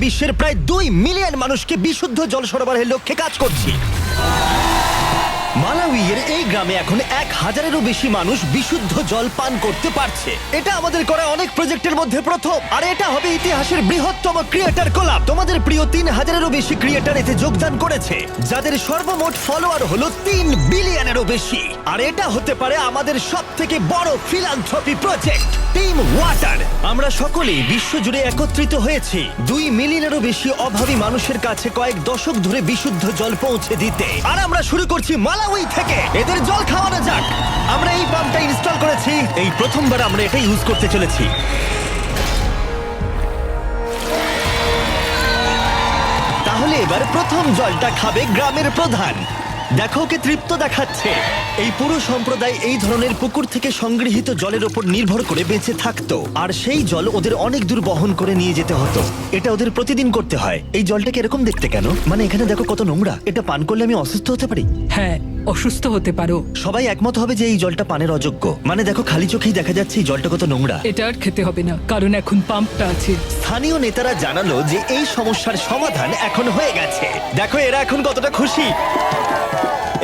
বিশ্বের প্রায় 2 মিলিয়ন মানুষকে বিশুদ্ধ জল সরবরাহের লক্ষ্যে কাজ করছি। মালাউইয়ের এই গ্রামে এখন 1000-এরও বেশি মানুষ বিশুদ্ধ জল পান করতে পারছে। এটা আমাদের করা অনেক প্রজেক্টের মধ্যে প্রথম, আর এটা হবে ইতিহাসের বৃহত্তম ক্রিয়েটর কোলাব। তোমাদের প্রিয় 3000-এরও বেশি ক্রিয়েটর এতে যোগদান করেছে, যাদের সর্বমোট ফলোয়ার হলো 3 বিলিয়নেরও বেশি। আর এটা হতে পারে আমাদের সবথেকে বড় ফিলান্থ্রপি প্রজেক্ট, টিম ওয়াটার। আমরা সকলেই বিশ্বজুড়ে একত্রিত হয়েছি 2 মিলিয়নেরও বেশি অভাবী মানুষের কাছে কয়েক দশক ধরে বিশুদ্ধ জল পৌঁছে দিতে। আর আমরা শুরু করছি মালাউই থেকে। এদের জল খাওয়ানো যাক। আমরা এই পাম্পটা ইনস্টল করেছি, এই প্রথমবার আমরা এটা ইউজ করতে চলেছি। তাহলে এবার প্রথম জলটা খাবে গ্রামের প্রধান। দেখো, ওকে তৃপ্ত দেখাচ্ছে। এই পুরো সম্প্রদায় এই ধরনের পুকুর থেকে সংগৃহীত জলের উপর নির্ভর করে বেঁচে থাকতো, আর সেই জল ওদের অনেক দূর বহন করে নিয়ে যেতে হতো। এটা ওদের প্রতিদিন করতে হয়। এই জলটাকে এরকম দেখতে কেন? মানে এখানে দেখো কত নোংরা। এটা পান করলে আমি অসুস্থ হতে পারি। হ্যাঁ, অসুস্থ হতে পারো। সবাই একমত হবে যে এই জলটা পানের অযোগ্য। মানে দেখো, খালি চোখেই দেখা যাচ্ছে এই জলটা কত নোংরা। এটা আর খেতে হবে না, কারণ এখন পাম্পটা আছে। স্থানীয় নেতারা জানালো যে এই সমস্যার সমাধান এখন হয়ে গেছে। দেখো এরা এখন কতটা খুশি।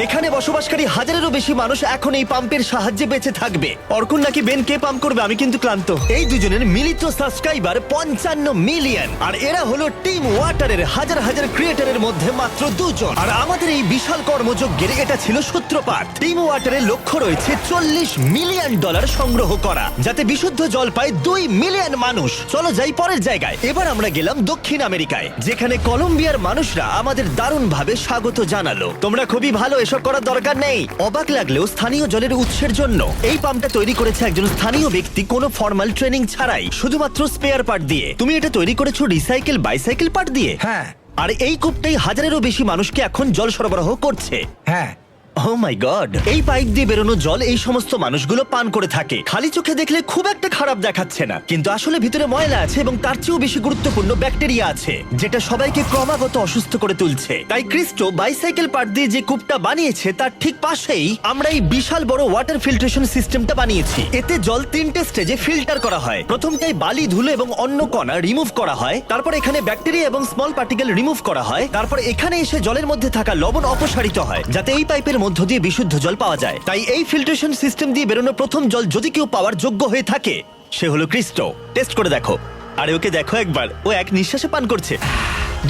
এখানে বসবাসকারী 1000-এরও বেশি মানুষ এখন এই পাম্পের সাহায্যে বেঁচে থাকবে। অর্কুন নাকি বেন কে পাম্প করবে, আমি কিন্তু ক্লান্ত। এই দুজনের মিলিত সাবস্ক্রাইবার 55 মিলিয়ন, আর এরা হলো টিম ওয়াটারের হাজার হাজার ক্রিয়েটরের মধ্যে মাত্র 2 জন। আর আমাদের এই বিশাল কর্মযজ্ঞের এটা ছিল সূত্রপাত। টিম ওয়াটারের লক্ষ্য রয়েছে $40 মিলিয়ন সংগ্রহ করা, যাতে বিশুদ্ধ জল পায় 2 মিলিয়ন মানুষ। চলো যাই পরের জায়গায়। এবার আমরা গেলাম দক্ষিণ আমেরিকায়, যেখানে কলম্বিয়ার মানুষরা আমাদের দারুণভাবে স্বাগত জানালো। তোমরা খুবই ভালো, এসব করার দরকার নেই। অবাক লাগলেও স্থানীয় জলের উৎসের জন্য এই পাম্পটা তৈরি করেছে একজন স্থানীয় ব্যক্তি, কোনো ফর্মাল ট্রেনিং ছাড়াই, শুধুমাত্র স্পেয়ার পার্ট দিয়ে। তুমি এটা তৈরি করেছো রিসাইকেল বাইসাইকেল পার্ট দিয়ে? হ্যাঁ। আর এই কূপটাই 1000-এরও বেশি মানুষকে এখন জল সরবরাহ করছে। হ্যাঁ, Oh my God! এই পাইপ দিয়ে বেরোনো জল এই সমস্ত মানুষগুলো পান করে থাকে। খালি চোখে দেখলে খুব একটা খারাপ দেখাচ্ছে না, কিন্তু আসলে ভিতরে ময়লা আছে, এবং তার চেয়েও বেশি গুরুত্বপূর্ণ ব্যাকটেরিয়া আছে, যেটা সবাইকে ক্রমাগত অসুস্থ করে তুলছে। তাই ক্রিস্টো বাইসাইকেল পার্ট দিয়ে যে কূপটা বানিয়েছে তার ঠিক পাশেই আমরা এই বিশাল বড় ওয়াটার ফিল্ট্রেশন সিস্টেমটা বানিয়েছি। এতে জল 3টে স্টেজে ফিল্টার করা হয়। প্রথমটাই বালি, ধুলো এবং অন্য কণা রিমুভ করা হয়। তারপর এখানে ব্যাকটেরিয়া এবং স্মল পার্টিকেল রিমুভ করা হয়। তারপর এখানে এসে জলের মধ্যে থাকা লবণ অপসারিত হয়, যাতে এই পাইপের মধ্য দিয়ে বিশুদ্ধ জল পাওয়া যায়। তাই এই ফিল্ট্রেশন সিস্টেম দিয়ে বেরোনো প্রথম জল যদি কেউ পাওয়ার যোগ্য হয়ে থাকে, সে হলো ক্রিস্টো। টেস্ট করে দেখো। আরে ওকে দেখো একবার, ও এক নিঃশ্বাসে পান করছে।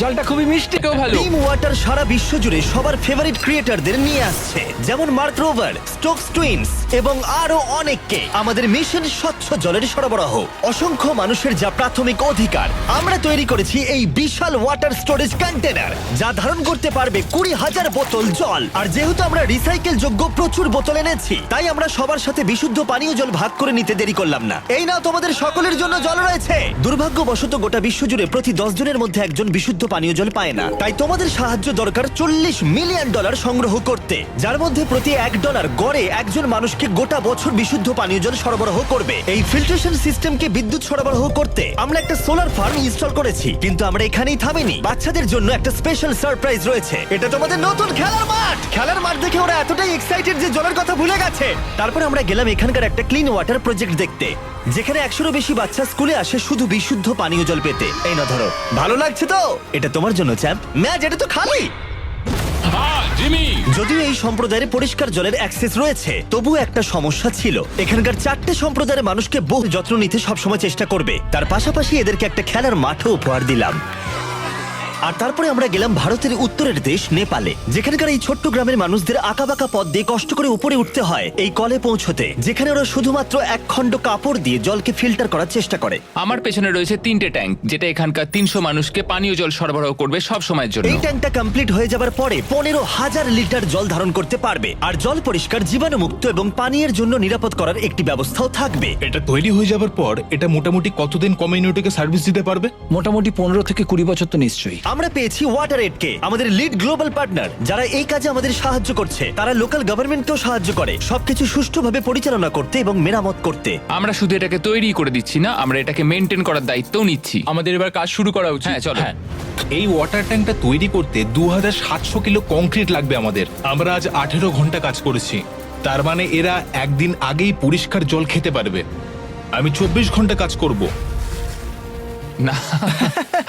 জলটা খুবই মিষ্টি, কেউ ভালো। টিম ওয়াটার সারা বিশ্ব জুড়ে সবার ফেভারিট ক্রিয়েটরদের নিয়ে আসছে, যেমন মার্ক রোভার, স্টোকস টুইনস এবং আরো অনেককে। আমাদের মিশন স্বচ্ছ জলের সরবরাহ। অসংখ্য মানুষের যা প্রাথমিক অধিকার। আমরা তৈরি করেছি এই বিশাল ওয়াটার স্টোরেজ কন্টেনার, যা ধারণ করতে পারবে 20,000 বোতল জল। আর যেহেতু আমরা রিসাইকেল যোগ্য প্রচুর বোতল এনেছি, তাই আমরা সবার সাথে বিশুদ্ধ পানীয় জল ভাগ করে নিতে দেরি করলাম না। এই নাও, তোমাদের সকলের জন্য জল রয়েছে। দুর্ভাগ্যবশত গোটা বিশ্ব জুড়ে প্রতি 10 জনের মধ্যে একজন বিশুদ্ধ পানীয় জল পায় না। তাই তোমাদের সাহায্য দরকার $40 মিলিয়ন সংগ্রহ করতে, যার মধ্যে প্রতি $1 গড়ে একজন মানুষকে গোটা বছর বিশুদ্ধ পানীয় জল সরবরাহ করবে। এই ফিল্ট্রেশন সিস্টেমকে বিদ্যুৎ সরবরাহ করতে আমরা একটা সোলার ফার্ম ইনস্টল করেছি, কিন্তু আমরা এখানেই থামিনি। বাচ্চাদের জন্য একটা স্পেশাল সারপ্রাইজ রয়েছে। এটা তোমাদের নতুন খেলার মাঠ। খেলার মাঠ দেখে ওরা এতটাই এক্সাইটেড যে জলের কথা ভুলে গেছে। তারপর আমরা গেলাম এখানকার একটা ক্লিন ওয়াটার প্রজেক্ট দেখতে, যেখানে 100-এরও বেশি বাচ্চা স্কুলে আসে শুধু বিশুদ্ধ পানীয় জল পেতে। এই না ধরো, ভালো লাগছে তো? এটা তোমার জন্য চ্যাম্প। ম্যাচ, এটা তো খালি। জিমি, যদিও এই সম্প্রদায়ের পরিষ্কার জলের অ্যাক্সেস রয়েছে, তবুও একটা সমস্যা ছিল। এখানকার 4টে সম্প্রদায়ের মানুষকে বহু যত্ন নিতে সবসময় চেষ্টা করবে। তার পাশাপাশি এদেরকে একটা খেলার মাঠও উপহার দিলাম। আর তারপরে আমরা গেলাম ভারতের উত্তরের দেশ নেপালে, যেখানকার এই ছোট্ট গ্রামের মানুষদের আঁকাবাঁকা পথ দিয়ে কষ্ট করে উপরে উঠতে হয় এই কলে পৌঁছতে, যেখানে ওরা শুধুমাত্র এক খণ্ড কাপড় দিয়ে জলকে ফিল্টার করার চেষ্টা করে। আমার পেছনে রয়েছে 3টে ট্যাঙ্ক, যেটা এখানকার 300 মানুষকে পানীয় জল সরবরাহ করবে সব সময়ের জন্য। এই ট্যাঙ্কটা কমপ্লিট হয়ে যাবার পরে 15,000 লিটার জল ধারণ করতে পারবে। আর জল পরিষ্কার, জীবাণুমুক্ত এবং পানীয়ের জন্য নিরাপদ করার একটি ব্যবস্থাও থাকবে। এটা তৈরি হয়ে যাবার পর এটা মোটামুটি কতদিন কমিউনিটিকে সার্ভিস দিতে পারবে? মোটামুটি 15 থেকে 20 বছর তো নিশ্চয়ই। আমরা পেয়েছি ওয়াটার এডকে, আমাদের লিড গ্লোবাল পার্টনার, যারা এই কাজে আমাদের সাহায্য করছে। তারা লোকাল গভর্নমেন্টকেও সাহায্য করে সবকিছু সুষ্ঠুভাবে পরিচালনা করতে এবং মেরামত করতে। আমরা শুধু এটাকে তৈরি করে দিচ্ছি না, আমরা এটাকে মেনটেন করার দায়িত্বও নিচ্ছি। আমাদের এবার কাজ শুরু করা উচিত। হ্যাঁ, চলো। এই ওয়াটার ট্যাঙ্কটা তৈরি করতে 2700 কিলো কংক্রিট লাগবে আমাদের। আমরা আজ 18 ঘন্টা কাজ করেছি, তার মানে এরা একদিন আগেই পরিষ্কার জল খেতে পারবে। আমি 24 ঘন্টা কাজ করব। না,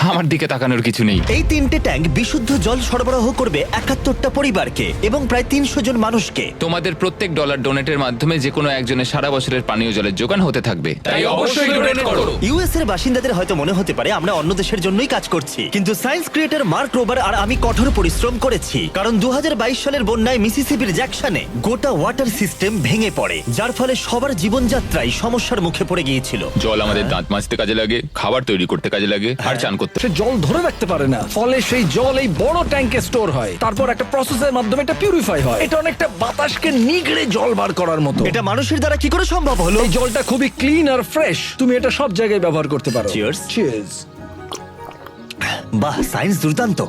আমার দিকে তাকানোর কিছু নেই। এই 3টে ট্যাঙ্ক বিশুদ্ধ জল সরবরাহ করবে 71টা পরিবারকে এবং প্রায় 300 জন মানুষকে। তোমাদের প্রত্যেক ডলার ডোনেটের মাধ্যমে যে কোনো একজনের সারা বছরের পানীয় জলের যোগান হতে থাকবে। তাই অবশ্যই ডোনেট করো। ইউএস এর বাসিন্দাদের হয়তো মনে হতে পারে আমরা অন্য দেশের জন্যই কাজ করছি, কিন্তু সায়েন্স ক্রিয়েটর মার্ক রোবার আর আমি কঠোর পরিশ্রম করেছি, কারণ 2022 সালের বন্যায় মিসিসিপির জ্যাকসনে গোটা ওয়াটার সিস্টেম ভেঙে পড়ে, যার ফলে সবার জীবনযাত্রায় সমস্যার মুখে পড়ে গিয়েছিল। জল আমাদের দাঁত মাজতে কাজে লাগে, খাবার তৈরি করতে কাজে লাগে, আর চান করতে। সে জল ধরে রাখতে পারে না, ফলে সেই জল এই বড় ট্যাঙ্কে স্টোর হয়, তারপর একটা প্রসেসের মাধ্যমে এটা পিউরিফাই হয়। এটা অনেকটা বাতাসকে নিগড়ে জল বার করার মতো। এটা মানুষের দ্বারা কি করে সম্ভব হলো? এই জলটা খুবই ক্লিন আর ফ্রেশ, তুমি এটা সব জায়গায় ব্যবহার করতে পারো। Cheers. চিয়ার্স। বাহ, সায়েন্স দুর্দান্ত।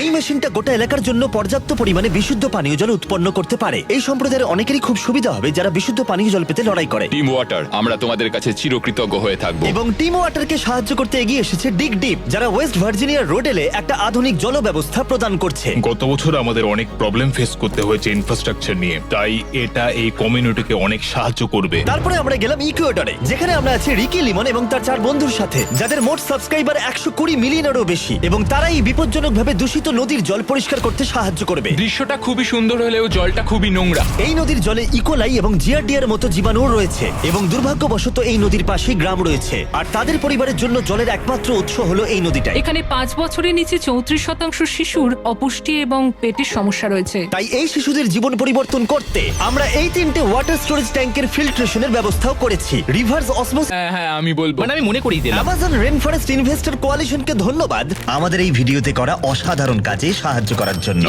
এই মেশিনটা গোটা এলাকার জন্য পর্যাপ্ত পরিমাণে বিশুদ্ধ পানীয় জল উৎপন্ন করতে পারে। এই সম্প্রদায়ের অনেকেরই খুব সুবিধা হবে যারা বিশুদ্ধ পানীয় জল পেতে লড়াই করে। টিম ওয়াটার, আমরা তোমাদের কাছে চিরকৃতজ্ঞ হয়ে থাকবো। এবং টিম ওয়াটারকে সাহায্য করতে এগিয়ে এসেছে ডিগ ডিপ, যারা ওয়েস্ট ভার্জিনিয়ার রোডেলে একটা আধুনিক জল ব্যবস্থা প্রদান করছে। গত বছর আমাদের অনেক প্রবলেম ফেস করতে হয়েছে ইনফ্রাস্ট্রাকচার নিয়ে, তাই এটা এই কমিউনিটিকে অনেক সাহায্য করবে। তারপরে আমরা গেলাম ইকুয়েডরে, যেখানে আমরা আছি রিকি লিমন এবং তার 4 বন্ধুর সাথে, যাদের মোট সাবস্ক্রাইবার 120 মিলিয়নেরও বেশি, এবং তারাই বিপজ্জনকভাবে দূষিত নদীর জল পরিষ্কার করতে সাহায্য করবে। দৃশ্যটা খুবই সুন্দর হলেও জলটা খুবই নোংরা। এই নদীর জলে ইকোলাই এবং জিয়ারডিয়ার মতো জীবাণু রয়েছে, এবং দুর্ভাগ্যবশত এই নদীর পাশেই গ্রাম রয়েছে, আর তাদের পরিবারের জন্য জলের একমাত্র উৎস হলো এই নদীটাই। এখানে 5 বছরের নিচে 34% শিশুর অপুষ্টি এবং পেটের সমস্যা রয়েছে। তাই এই শিশুদের জীবন পরিবর্তন করতে আমরা এই 3টে ওয়াটার স্টোরেজ ট্যাঙ্কের ফিল্ট্রেশনের ব্যবস্থাও করেছি। Reverse osmosis. হ্যাঁ আমি বলবো। মানে আমি মনে করিয়ে দিলাম। অ্যামাজন রেন ফরেস্ট ইনভেস্টর কোয়ালিশনকে ধন্যবাদ আমাদের এই ভিডিওতে করা অসাধারণ কাজে সাহায্য করার জন্য।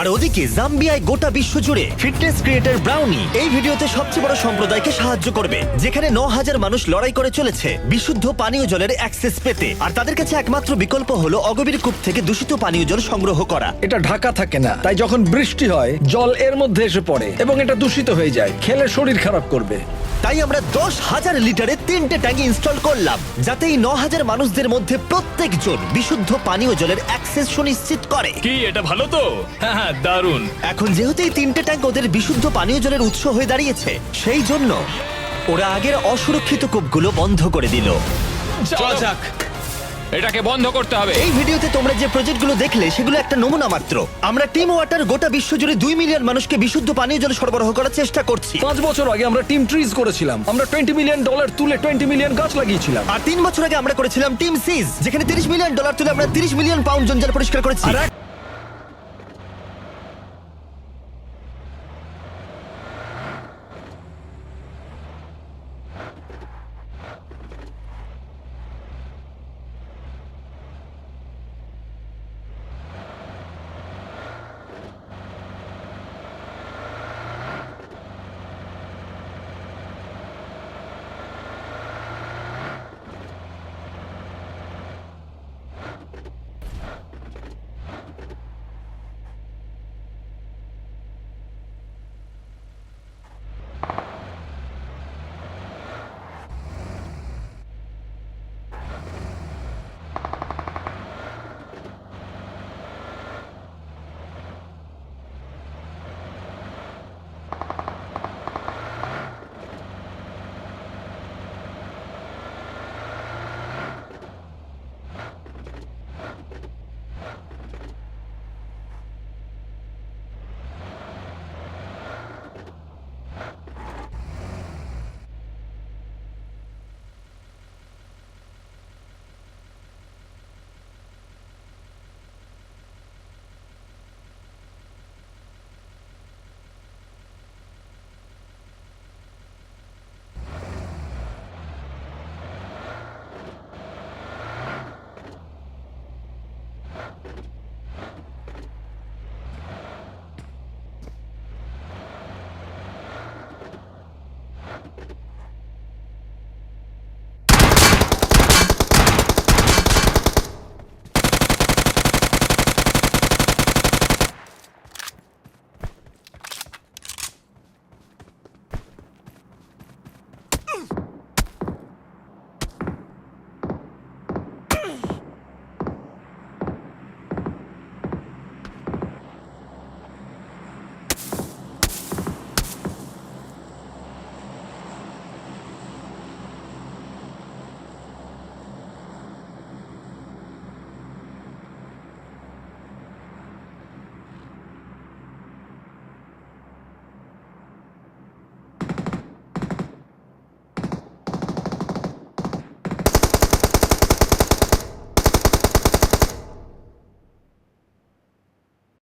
আর ওদিকে জাম্বিয়ায় গোটা বিশ্ব জুড়ে ফিটনেস ক্রিয়েটর ব্রাউনি এই ভিডিওতে সবচেয়ে বড় সম্প্রদায়কে সাহায্য করবে, যেখানে 9000 মানুষ লড়াই করে চলেছে বিশুদ্ধ পানীয় জলের অ্যাক্সেস পেতে, আর তাদের কাছে একমাত্র বিকল্প হলো অগভীর কূপ থেকে দূষিত পানীয় জল সংগ্রহ করা। এটা ঢাকা থাকে না, তাই যখন বৃষ্টি হয় জল এর মধ্যে এসে পড়ে এবং এটা দূষিত হয়ে যায়, খেলে শরীর খারাপ করবে। তাই আমরা 10,000 লিটারের 3টে ট্যাঙ্ক ইনস্টল করলাম, যাতে এই 9000 মানুষদের মধ্যে প্রত্যেকজন বিশুদ্ধ পানীয় জলের অ্যাক্সেস সুনিশ্চিত করে। কি এটা ভালো তো? হ্যাঁ, দারুণ। এখন যেহেতু এই 3টে ট্যাঙ্ক ওদের বিশুদ্ধ পানীয় জলের উৎস হয়ে দাঁড়িয়েছে, সেই জন্য ওরা আগের অসুরক্ষিত কূপগুলো বন্ধ করে দিল। চল যাক। এটাকে বন্ধ করতে হবে। এই ভিডিওতে তোমরা যে প্রজেক্টগুলো দেখলে সেগুলো একটা নমুনা মাত্র। আমরা টিম ওয়াটার গোটা বিশ্বজুড়ে 2 মিলিয়ন মানুষকে বিশুদ্ধ পানীয় জল সরবরাহ করার চেষ্টা করছি। 5 বছর আগে আমরা টিম ট্রিজ করেছিলাম, আমরা $20 মিলিয়ন তুলে 20 মিলিয়ন গাছ লাগিয়েছিলাম। আর 3 বছর আগে আমরা করেছিলাম টিম সিজ, যেখানে $30 মিলিয়ন তুলে আমরা 30 মিলিয়ন পাউন্ড জঞ্জাল পরিষ্কার করেছি। আর 1